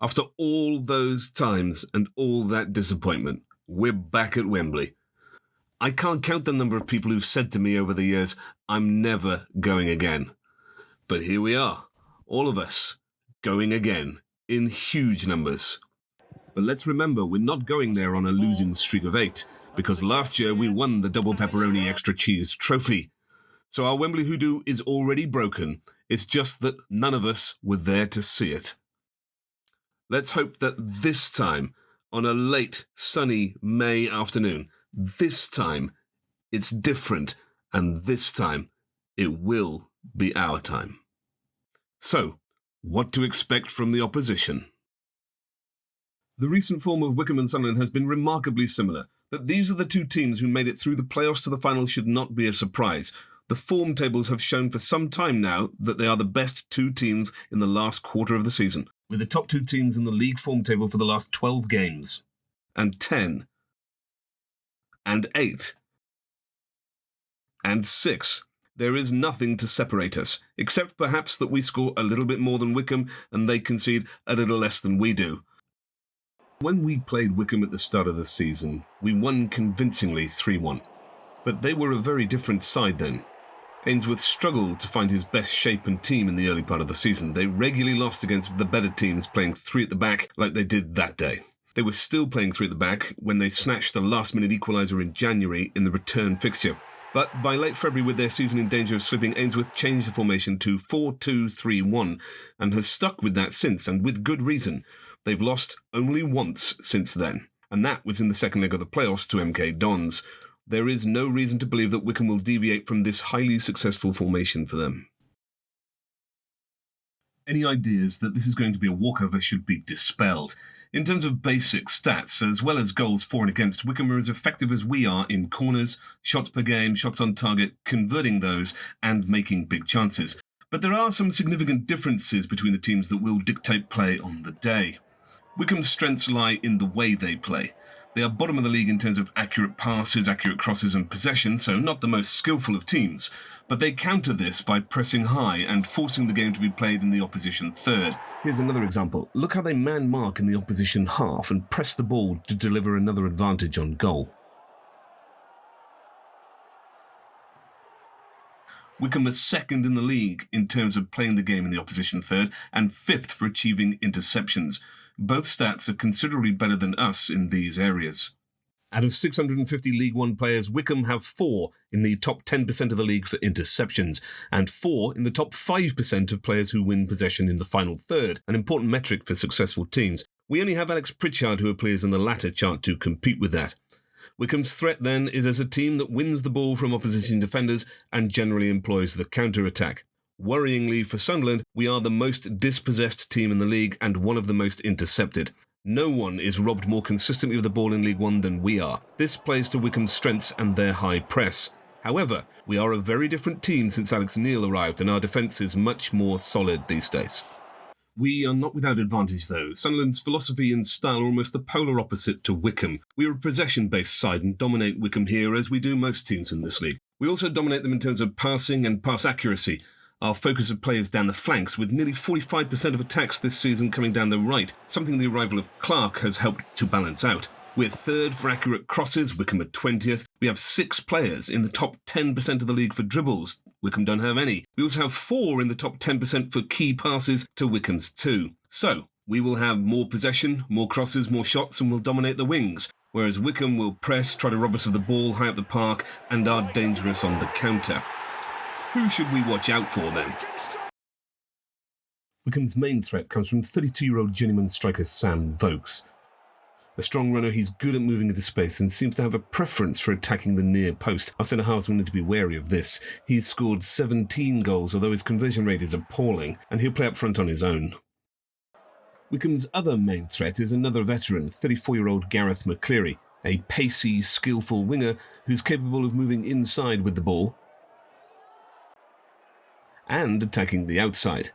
After all those times and all that disappointment, we're back at Wembley. I can't count the number of people who've said to me over the years, I'm never going again. But here we are, all of us, going again, in huge numbers. But let's remember, we're not going there on a losing streak of 8, because last year we won the double pepperoni extra cheese trophy. So our Wembley hoodoo is already broken, it's just that none of us were there to see it. Let's hope that this time, on a late, sunny May afternoon, this time it's different, and this time it will be our time. So, what to expect from the opposition? The recent form of Wycombe and Sunderland has been remarkably similar. That these are the two teams who made it through the playoffs to the final should not be a surprise. The form tables have shown for some time now that they are the best two teams in the last quarter of the season, with the top two teams in the league form table for the last 12 games, and 10, and 8, and 6. There is nothing to separate us, except perhaps that we score a little bit more than Wycombe and they concede a little less than we do. When we played Wycombe at the start of the season, we won convincingly 3-1. But they were a very different side then. Ainsworth struggled to find his best shape and team in the early part of the season. They regularly lost against the better teams, playing 3 at the back like they did that day. They were still playing 3 at the back when they snatched a last-minute equaliser in January in the return fixture. But by late February, with their season in danger of slipping, Ainsworth changed the formation to 4-2-3-1 and has stuck with that since, and with good reason. They've lost only once since then, and that was in the second leg of the playoffs to MK Dons. There is no reason to believe that Wycombe will deviate from this highly successful formation for them. Any ideas that this is going to be a walkover should be dispelled. In terms of basic stats, as well as goals for and against, Wycombe are as effective as we are in corners, shots per game, shots on target, converting those, and making big chances. But there are some significant differences between the teams that will dictate play on the day. Wycombe's strengths lie in the way they play. They are bottom of the league in terms of accurate passes, accurate crosses and possession, so not the most skillful of teams. But they counter this by pressing high and forcing the game to be played in the opposition third. Here's another example. Look how they man-mark in the opposition half and press the ball to deliver another advantage on goal. Wycombe is second in the league in terms of playing the game in the opposition third and 5th for achieving interceptions. Both stats are considerably better than us in these areas. Out of 650 League One players, Wycombe have 4 in the top 10% of the league for interceptions, and 4 in the top 5% of players who win possession in the final third, an important metric for successful teams. We only have Alex Pritchard, who appears in the latter chart, to compete with that. Wycombe's threat, then, is as a team that wins the ball from opposition defenders and generally employs the counter-attack. Worryingly for Sunderland, we are the most dispossessed team in the league and one of the most intercepted. No one is robbed more consistently of the ball in League One than we are. This plays to Wycombe's strengths and their high press. However, we are a very different team since Alex Neil arrived, and our defence is much more solid these days. We are not without advantage, though. Sunderland's philosophy and style are almost the polar opposite to Wycombe. We are a possession-based side and dominate Wycombe here, as we do most teams in this league. We also dominate them in terms of passing and pass accuracy. Our focus of play is down the flanks, with nearly 45% of attacks this season coming down the right, something the arrival of Clark has helped to balance out. We're third for accurate crosses, Wycombe are 20th. We have 6 players in the top 10% of the league for dribbles. Wycombe don't have any. We also have 4 in the top 10% for key passes to Wycombe's 2. So, we will have more possession, more crosses, more shots, and will dominate the wings, whereas Wycombe will press, try to rob us of the ball high up the park, and are dangerous on the counter. Who should we watch out for, then? Wycombe's main threat comes from 32-year-old journeyman striker Sam Vokes. A strong runner, he's good at moving into space and seems to have a preference for attacking the near post. Our centre-halves will need to be wary of this. He's scored 17 goals, although his conversion rate is appalling, and he'll play up front on his own. Wycombe's other main threat is another veteran, 34-year-old Gareth McCleary, a pacey, skillful winger who's capable of moving inside with the ball and attacking the outside.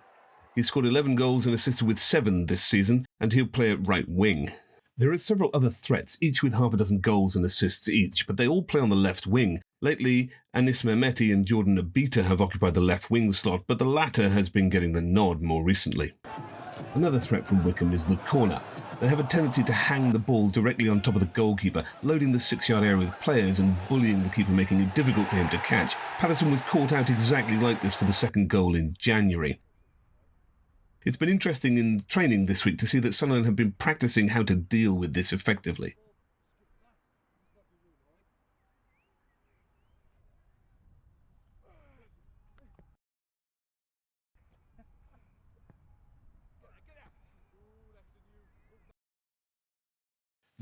He's scored 11 goals and assisted with 7 this season, and he'll play at right wing. There are several other threats, each with half a dozen goals and assists each, but they all play on the left wing. Lately, Anis Mehmeti and Jordan Abita have occupied the left wing slot, but the latter has been getting the nod more recently. Another threat from Wycombe is the corner. They have a tendency to hang the ball directly on top of the goalkeeper, loading the 6-yard area with players and bullying the keeper, making it difficult for him to catch. Patterson was caught out exactly like this for the second goal in January. It's been interesting in training this week to see that Sunderland have been practicing how to deal with this effectively.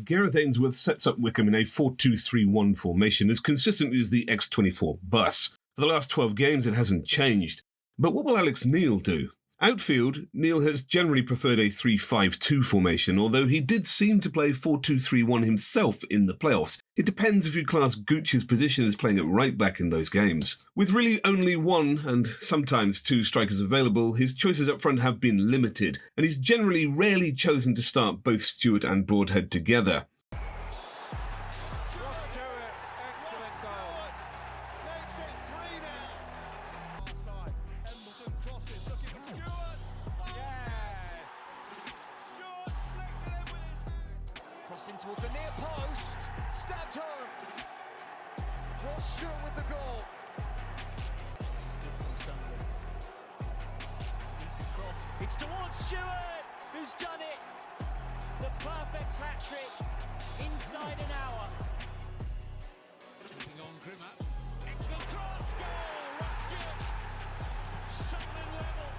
Gareth Ainsworth sets up Wycombe in a 4-2-3-1 formation as consistently as the X24 bus. For the last 12 games it hasn't changed. But what will Alex Neil do? Outfield, Neil has generally preferred a 3-5-2 formation, although he did seem to play 4-2-3-1 himself in the playoffs. It depends if you class Gooch's position as playing at right back in those games. With really only one and sometimes two strikers available, his choices up front have been limited, and he's generally rarely chosen to start both Stewart and Broadhead together. Crossing towards the near post, stabbed home. Ross Stewart with the goal. This is good for Sunderland. Decent cross. It's towards Stewart, who's done it. The perfect hat-trick inside an hour. Keeping on Grimmer. Excellent cross, goal. Ross Stewart. Sunderland level.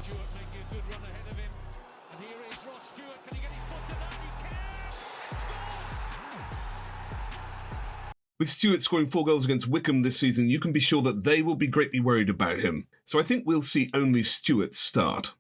Stewart making a good run ahead of him. And here is Ross Stewart. Can he get his foot to that? He can! With Stewart scoring 4 goals against Wycombe this season, you can be sure that they will be greatly worried about him. So I think we'll see only Stewart start.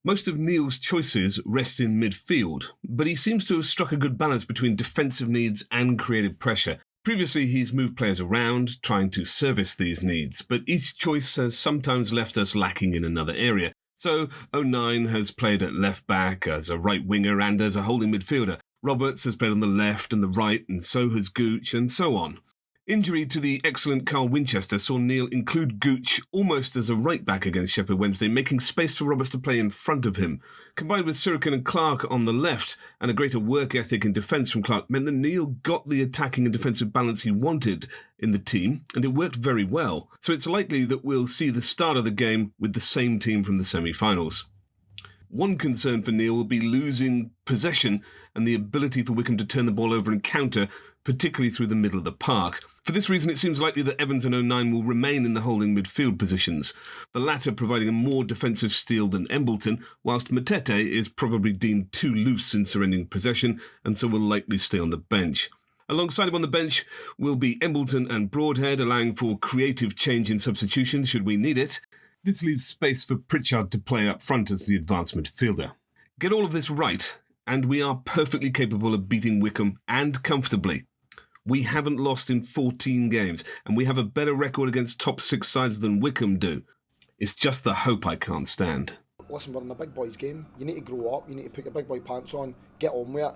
Most of Neil's choices rest in midfield, but he seems to have struck a good balance between defensive needs and creative pressure. Previously, he's moved players around, trying to service these needs, but each choice has sometimes left us lacking in another area. So, 09 has played at left-back, as a right winger and as a holding midfielder. Roberts has played on the left and the right, and so has Gooch, and so on. Injury to the excellent Carl Winchester saw Neil include Gooch almost as a right-back against Sheffield Wednesday, making space for Roberts to play in front of him. Combined with Sirican and Clark on the left, and a greater work ethic and defence from Clark, meant that Neil got the attacking and defensive balance he wanted in the team, and it worked very well. So it's likely that we'll see the start of the game with the same team from the semi-finals. One concern for Neil will be losing possession and the ability for Wycombe to turn the ball over and counter, particularly through the middle of the park. For this reason, it seems likely that Evans and 09 will remain in the holding midfield positions, the latter providing a more defensive steel than Embleton, whilst Matete is probably deemed too loose in surrendering possession and so will likely stay on the bench. Alongside him on the bench will be Embleton and Broadhead, allowing for creative change in substitution should we need it. This leaves space for Pritchard to play up front as the advanced midfielder. Get all of this right, and we are perfectly capable of beating Wycombe, and comfortably. We haven't lost in 14 games, and we have a better record against top 6 sides than Wycombe do. It's just the hope I can't stand. Listen, we're in a big boys game. You need to grow up, you need to put your big boy pants on, get on with it.